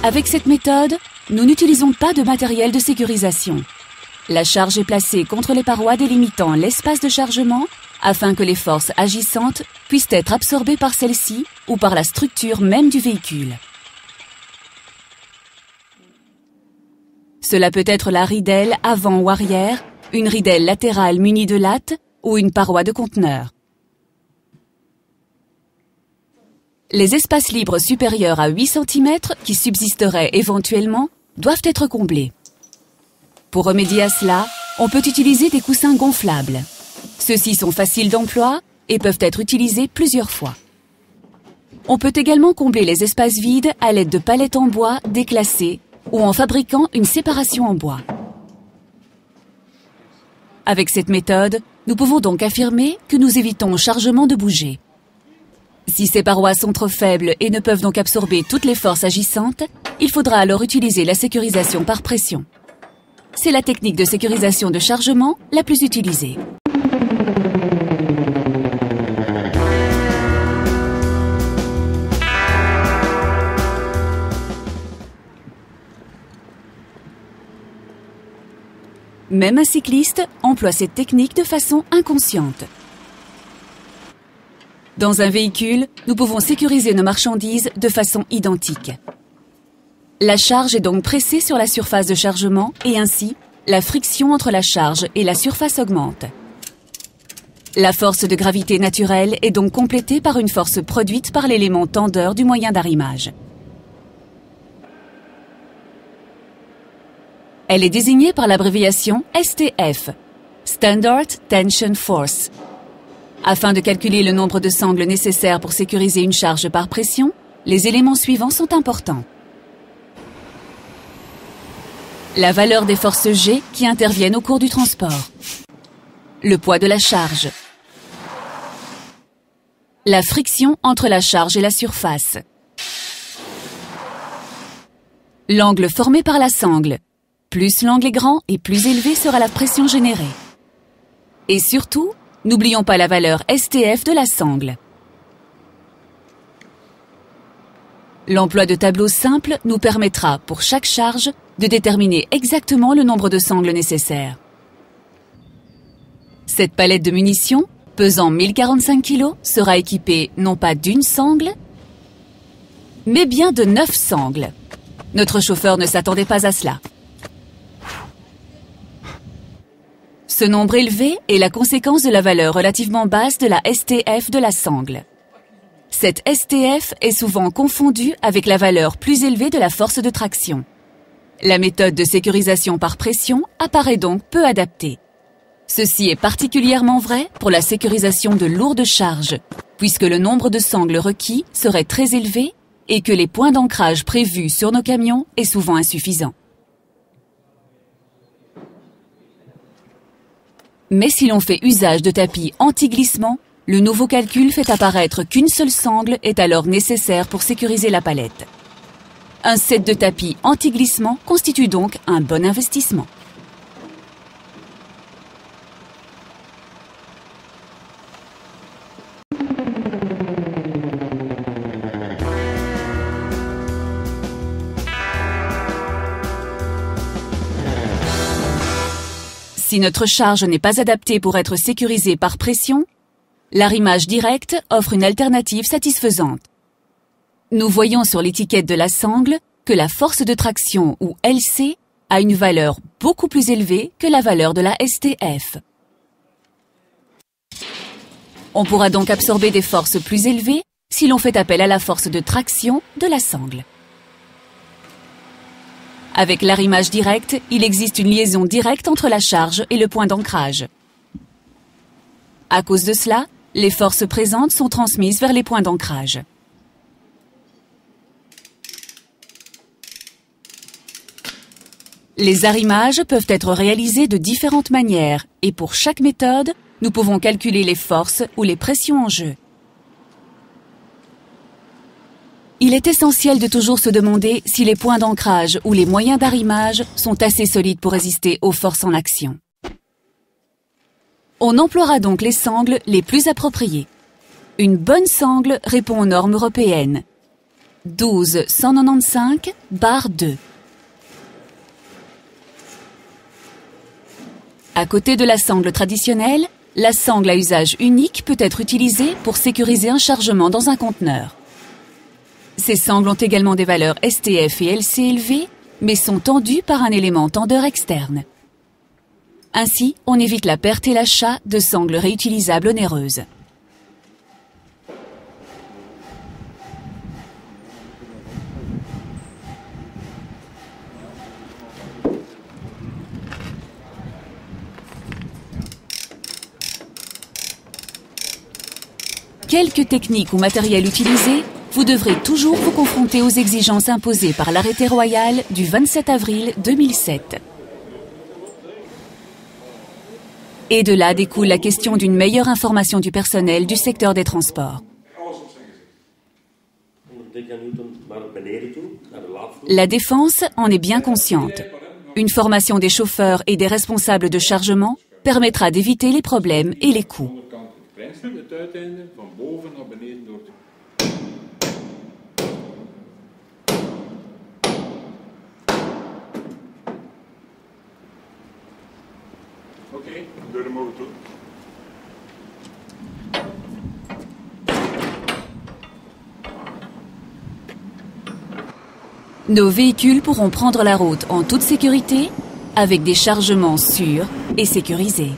Avec cette méthode, nous n'utilisons pas de matériel de sécurisation. La charge est placée contre les parois délimitant l'espace de chargement afin que les forces agissantes puissent être absorbées par celle-ci ou par la structure même du véhicule. Cela peut être la ridelle avant ou arrière, une ridelle latérale munie de lattes ou une paroi de conteneur. Les espaces libres supérieurs à 8 cm qui subsisteraient éventuellement doivent être comblés. Pour remédier à cela, on peut utiliser des coussins gonflables. Ceux-ci sont faciles d'emploi et peuvent être utilisés plusieurs fois. On peut également combler les espaces vides à l'aide de palettes en bois déclassées ou en fabriquant une séparation en bois. Avec cette méthode, nous pouvons donc affirmer que nous évitons au chargement de bouger. Si ces parois sont trop faibles et ne peuvent donc absorber toutes les forces agissantes, il faudra alors utiliser la sécurisation par pression. C'est la technique de sécurisation de chargement la plus utilisée. Même un cycliste emploie cette technique de façon inconsciente. Dans un véhicule, nous pouvons sécuriser nos marchandises de façon identique. La charge est donc pressée sur la surface de chargement et ainsi, la friction entre la charge et la surface augmente. La force de gravité naturelle est donc complétée par une force produite par l'élément tendeur du moyen d'arrimage. Elle est désignée par l'abréviation STF, Standard Tension Force. Afin de calculer le nombre de sangles nécessaires pour sécuriser une charge par pression, les éléments suivants sont importants. La valeur des forces G qui interviennent au cours du transport. Le poids de la charge. La friction entre la charge et la surface. L'angle formé par la sangle. Plus l'angle est grand et plus élevée sera la pression générée. Et surtout, n'oublions pas la valeur STF de la sangle. L'emploi de tableaux simples nous permettra, pour chaque charge, de déterminer exactement le nombre de sangles nécessaires. Cette palette de munitions, pesant 1045 kg, sera équipée non pas d'une sangle, mais bien de 9 sangles. Notre chauffeur ne s'attendait pas à cela. Ce nombre élevé est la conséquence de la valeur relativement basse de la STF de la sangle. Cette STF est souvent confondue avec la valeur plus élevée de la force de traction. La méthode de sécurisation par pression apparaît donc peu adaptée. Ceci est particulièrement vrai pour la sécurisation de lourdes charges, puisque le nombre de sangles requis serait très élevé et que les points d'ancrage prévus sur nos camions est souvent insuffisant. Mais si l'on fait usage de tapis anti-glissement, le nouveau calcul fait apparaître qu'une seule sangle est alors nécessaire pour sécuriser la palette. Un set de tapis anti-glissement constitue donc un bon investissement. Si notre charge n'est pas adaptée pour être sécurisée par pression, l'arrimage direct offre une alternative satisfaisante. Nous voyons sur l'étiquette de la sangle que la force de traction, ou LC, a une valeur beaucoup plus élevée que la valeur de la STF. On pourra donc absorber des forces plus élevées si l'on fait appel à la force de traction de la sangle. Avec l'arrimage direct, il existe une liaison directe entre la charge et le point d'ancrage. À cause de cela, les forces présentes sont transmises vers les points d'ancrage. Les arrimages peuvent être réalisés de différentes manières et pour chaque méthode, nous pouvons calculer les forces ou les pressions en jeu. Il est essentiel de toujours se demander si les points d'ancrage ou les moyens d'arrimage sont assez solides pour résister aux forces en action. On emploiera donc les sangles les plus appropriées. Une bonne sangle répond aux normes européennes. 12-195-2. À côté de la sangle traditionnelle, la sangle à usage unique peut être utilisée pour sécuriser un chargement dans un conteneur. Ces sangles ont également des valeurs STF et LC élevées, mais sont tendues par un élément tendeur externe. Ainsi, on évite la perte et l'achat de sangles réutilisables onéreuses. Quelques techniques ou matériels utilisés, vous devrez toujours vous confronter aux exigences imposées par l'arrêté royal du 27 avril 2007. Et de là découle la question d'une meilleure information du personnel du secteur des transports. La défense en est bien consciente. Une formation des chauffeurs et des responsables de chargement permettra d'éviter les problèmes et les coûts. Oké, deuren mogen toe. Nos véhicules pourront prendre la route en toute sécurité avec des chargements sûrs et sécurisés.